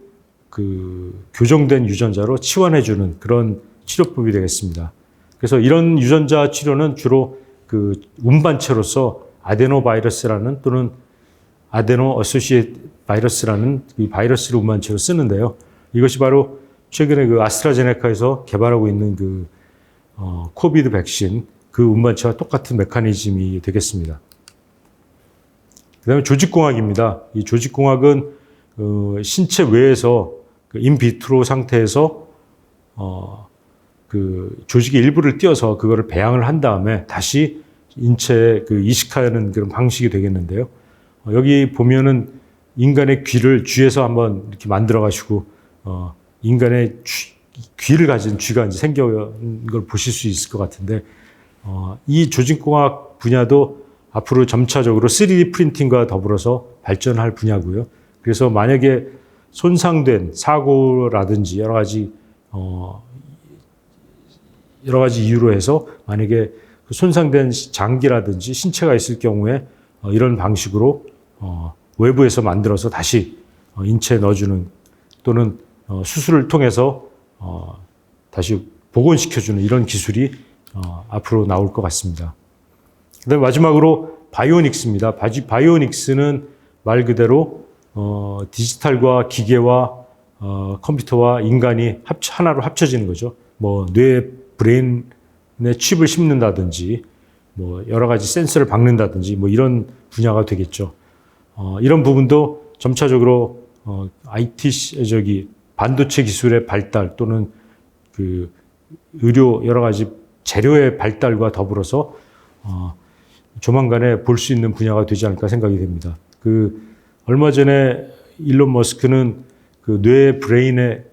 S1: 그 교정된 유전자로 치환해주는 그런 치료법이 되겠습니다. 그래서 이런 유전자 치료는 주로 그 운반체로서 아데노바이러스라는 또는 아데노 어소시에이트 바이러스라는 이 바이러스를 운반체로 쓰는데요. 이것이 바로 최근에 그 아스트라제네카에서 개발하고 있는 그 코비드 백신 그 운반체와 똑같은 메커니즘이 되겠습니다. 그다음에 조직공학입니다. 이 조직공학은 신체 외에서 그 인비트로 상태에서 그 조직의 일부를 띄어서 그거를 배양을 한 다음에 다시 인체에 그 이식하는 그런 방식이 되겠는데요. 여기 보면은 인간의 쥐에서 한번 이렇게 만들어 가지고 인간의 귀를 가진 쥐가 이제 생겨난 걸 보실 수 있을 것 같은데 이 조직공학 분야도 앞으로 점차적으로 3D 프린팅과 더불어서 발전할 분야고요. 그래서 만약에 손상된 사고라든지 여러 가지 이유로 해서 만약에 손상된 장기라든지 신체가 있을 경우에 이런 방식으로 외부에서 만들어서 다시 인체에 넣어주는 또는 수술을 통해서 다시 복원시켜주는 이런 기술이 앞으로 나올 것 같습니다. 그다음에 마지막으로 바이오닉스입니다. 바이오닉스는 말 그대로 디지털과 기계와 컴퓨터와 인간이 하나로 합쳐지는 거죠. 뭐 뇌 브레인에 칩을 심는다든지 뭐 여러 가지 센서를 박는다든지 뭐 이런 분야가 되겠죠. 이런 부분도 점차적으로 반도체 기술의 발달 또는 그 의료 여러 가지 재료의 발달과 더불어서 조만간에 볼 수 있는 분야가 되지 않을까 생각이 됩니다. 그 얼마 전에 일론 머스크는 그 뇌 브레인에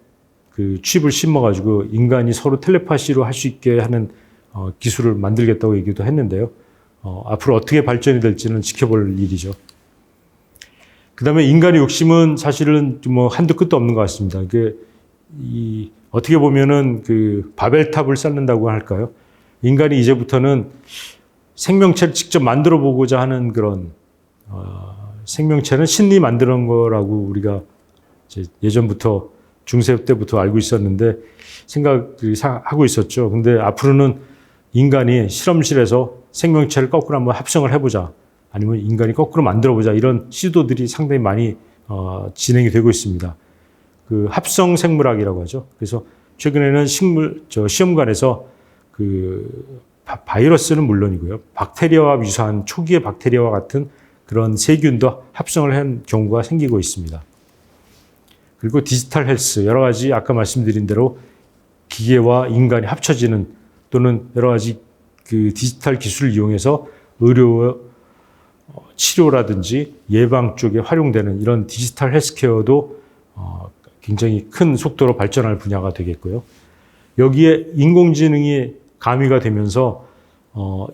S1: 그 칩을 심어가지고 인간이 서로 텔레파시로 할 수 있게 하는 기술을 만들겠다고 얘기도 했는데요. 앞으로 어떻게 발전이 될지는 지켜볼 일이죠. 그 다음에 인간의 욕심은 사실은 뭐 한도 끝도 없는 것 같습니다. 어떻게 보면은 그 바벨탑을 쌓는다고 할까요? 인간이 이제부터는 생명체를 직접 만들어 보고자 하는 그런, 생명체는 신이 만드는 거라고 우리가 예전부터 중세 때부터 알고 있었는데 하고 있었죠. 근데 앞으로는 인간이 실험실에서 생명체를 거꾸로 한번 합성을 해보자. 아니면 인간이 거꾸로 만들어보자. 이런 시도들이 상당히 많이 진행이 되고 있습니다. 그 합성 생물학이라고 하죠. 그래서 최근에는 시험관에서 그 바이러스는 물론이고요. 박테리아와 유사한 초기의 박테리아와 같은 그런 세균도 합성을 한 경우가 생기고 있습니다. 그리고 디지털 헬스, 여러 가지 아까 말씀드린 대로 기계와 인간이 합쳐지는 또는 여러 가지 그 디지털 기술을 이용해서 의료 치료라든지 예방 쪽에 활용되는 이런 디지털 헬스케어도 굉장히 큰 속도로 발전할 분야가 되겠고요. 여기에 인공지능이 가미가 되면서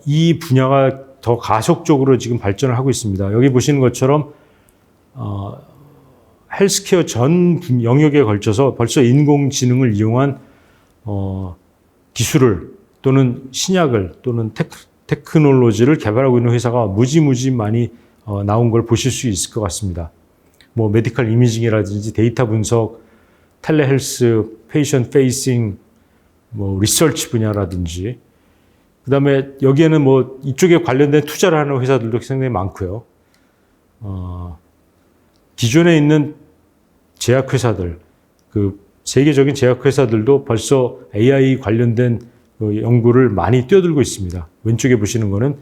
S1: 이 분야가 더 가속적으로 지금 발전을 하고 있습니다. 여기 보시는 것처럼 헬스케어 전 영역에 걸쳐서 벌써 인공지능을 이용한 기술을 또는 신약을 또는 테크놀로지를 개발하고 있는 회사가 무지무지 많이 나온 걸 보실 수 있을 것 같습니다. 뭐 메디컬 이미징이라든지 데이터 분석, 텔레헬스, 페이션 페이싱, 뭐 리서치 분야라든지, 그다음에 여기에는 뭐 이쪽에 관련된 투자를 하는 회사들도 상당히 많고요. 기존에 있는 제약회사들, 그 세계적인 제약회사들도 벌써 AI 관련된 연구를 많이 뛰어들고 있습니다. 왼쪽에 보시는 거는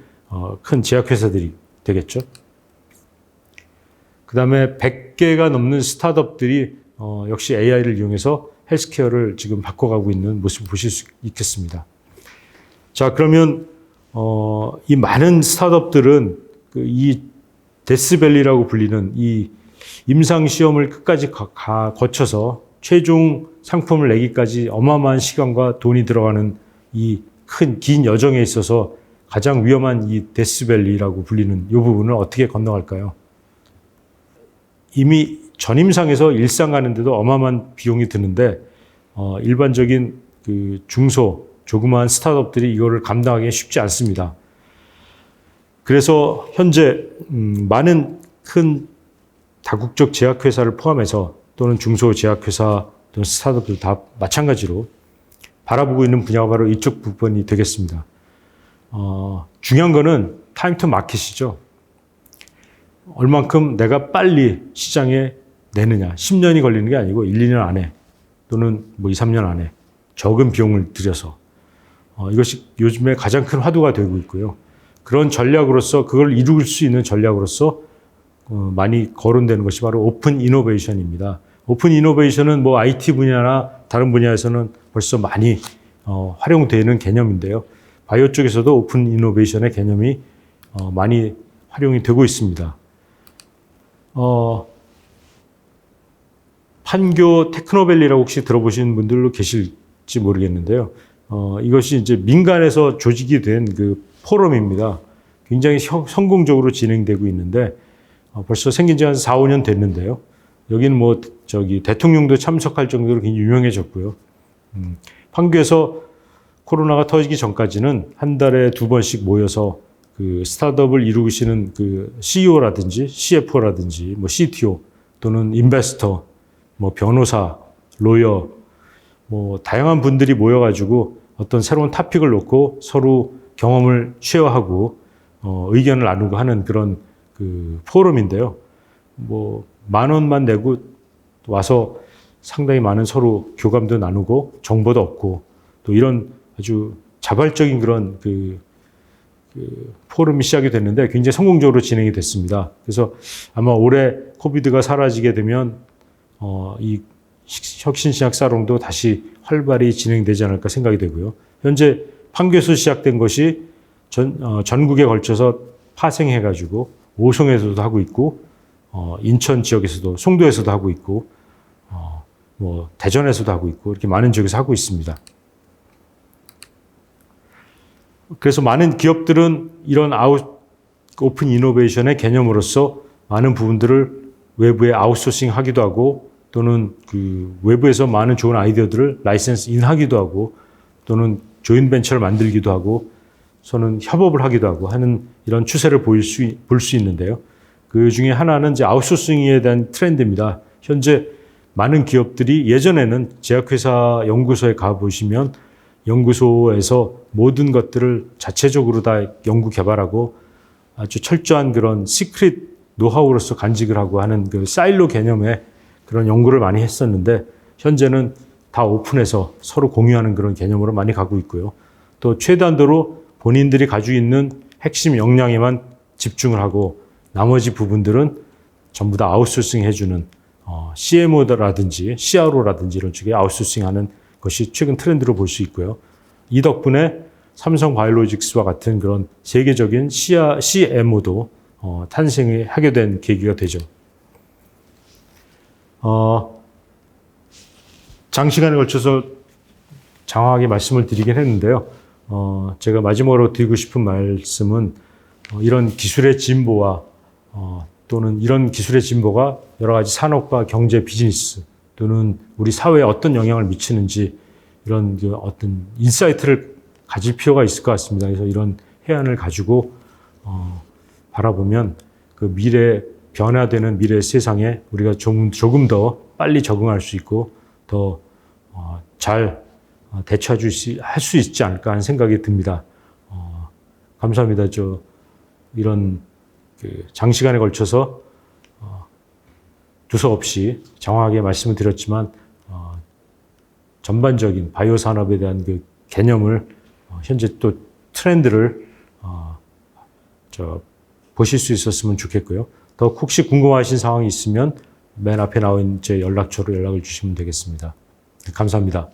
S1: 큰 제약회사들이 되겠죠. 그 다음에 100개가 넘는 스타트업들이 역시 AI를 이용해서 헬스케어를 지금 바꿔가고 있는 모습을 보실 수 있겠습니다. 자, 그러면 이 많은 스타트업들은 이 데스밸리라고 불리는 이 임상시험을 끝까지 거쳐서 최종 상품을 내기까지 어마어마한 시간과 돈이 들어가는 이 긴 여정에 있어서 가장 위험한 이 데스밸리라고 불리는 이 부분을 어떻게 건너갈까요? 이미 전임상에서 일상 가는데도 어마어마한 비용이 드는데 일반적인 그 조그마한 스타트업들이 이거를 감당하기 쉽지 않습니다. 그래서 현재 많은 큰 다국적 제약회사를 포함해서 또는 중소제약회사 또는 스타트업들 다 마찬가지로 바라보고 있는 분야가 바로 이쪽 부분이 되겠습니다. 중요한 거는 타임 투 마켓이죠. 얼만큼 내가 빨리 시장에 내느냐. 10년이 걸리는 게 아니고 1, 2년 안에 또는 뭐 2, 3년 안에 적은 비용을 들여서 이것이 요즘에 가장 큰 화두가 되고 있고요. 그런 전략으로서 그걸 이룰 수 있는 전략으로서 많이 거론되는 것이 바로 오픈 이노베이션입니다. 오픈 이노베이션은 뭐 IT 분야나 다른 분야에서는 벌써 많이 활용되는 개념인데요. 바이오 쪽에서도 오픈 이노베이션의 개념이 많이 활용이 되고 있습니다. 판교 테크노밸리라고 혹시 들어보신 분들도 계실지 모르겠는데요. 이것이 이제 민간에서 조직이 된 그 포럼입니다. 굉장히 성공적으로 진행되고 있는데 벌써 생긴 지 한 4, 5년 됐는데요. 여기는 뭐 대통령도 참석할 정도로 굉장히 유명해졌고요. 판교에서 코로나가 터지기 전까지는 한 달에 2번씩 모여서 그 스타트업을 이루시는 그 CEO라든지 CFO라든지 뭐 CTO 또는 인베스터, 뭐 변호사, 로여, 뭐 다양한 분들이 모여가지고 어떤 새로운 토픽을 놓고 서로 경험을 쉐어하고 의견을 나누고 하는 그런 그 포럼인데요. 뭐 10,000원만 내고 와서 상당히 많은 서로 교감도 나누고 정보도 얻고 또 이런 아주 자발적인 그런 그 포럼이 시작이 됐는데 굉장히 성공적으로 진행이 됐습니다. 그래서 아마 올해 코비드가 사라지게 되면 이 혁신신약 사롱도 다시 활발히 진행되지 않을까 생각이 되고요. 현재 판교에서 시작된 것이 전국에 걸쳐서 파생해가지고 오송에서도 하고 있고 인천 지역에서도 송도에서도 하고 있고 뭐 대전에서도 하고 있고 이렇게 많은 지역에서 하고 있습니다. 그래서 많은 기업들은 이런 오픈 이노베이션의 개념으로서 많은 부분들을 외부에 아웃소싱 하기도 하고 또는 그 외부에서 많은 좋은 아이디어들을 라이센스 인하기도 하고 또는 조인 벤처를 만들기도 하고 저는 협업을 하기도 하고 하는 이런 추세를 볼 수 있는데요. 그 중에 하나는 이제 아웃소싱에 대한 트렌드입니다. 현재 많은 기업들이 예전에는 제약회사 연구소에 가보시면 연구소에서 모든 것들을 자체적으로 다 연구 개발하고 아주 철저한 그런 시크릿 노하우로서 간직을 하고 하는 그 사일로 개념의 그런 연구를 많이 했었는데 현재는 다 오픈해서 서로 공유하는 그런 개념으로 많이 가고 있고요. 또 최단도로 본인들이 가지고 있는 핵심 역량에만 집중을 하고 나머지 부분들은 전부 다 아웃소싱 해주는 CMO라든지 CRO라든지 이런 쪽에 아웃소싱하는 것이 최근 트렌드로 볼 수 있고요. 이 덕분에 삼성 바이오로직스와 같은 그런 세계적인 CMO도 탄생하게 된 계기가 되죠. 장시간에 걸쳐서 장황하게 말씀을 드리긴 했는데요. 제가 마지막으로 드리고 싶은 말씀은 이런 기술의 진보와 또는 이런 기술의 진보가 여러 가지 산업과 경제, 비즈니스 또는 우리 사회에 어떤 영향을 미치는지 이런 어떤 인사이트를 가질 필요가 있을 것 같습니다. 그래서 이런 해안을 가지고 바라보면 그 변화되는 미래 세상에 우리가 조금 더 빨리 적응할 수 있고 더 잘 할 수 있지 않을까 하는 생각이 듭니다. 감사합니다. 이런 장시간에 걸쳐서 두서없이 장황하게 말씀을 드렸지만 전반적인 바이오 산업에 대한 그 개념을 현재 또 트렌드를 보실 수 있었으면 좋겠고요. 더 혹시 궁금하신 상황이 있으면 맨 앞에 나온 제 연락처로 연락을 주시면 되겠습니다. 감사합니다.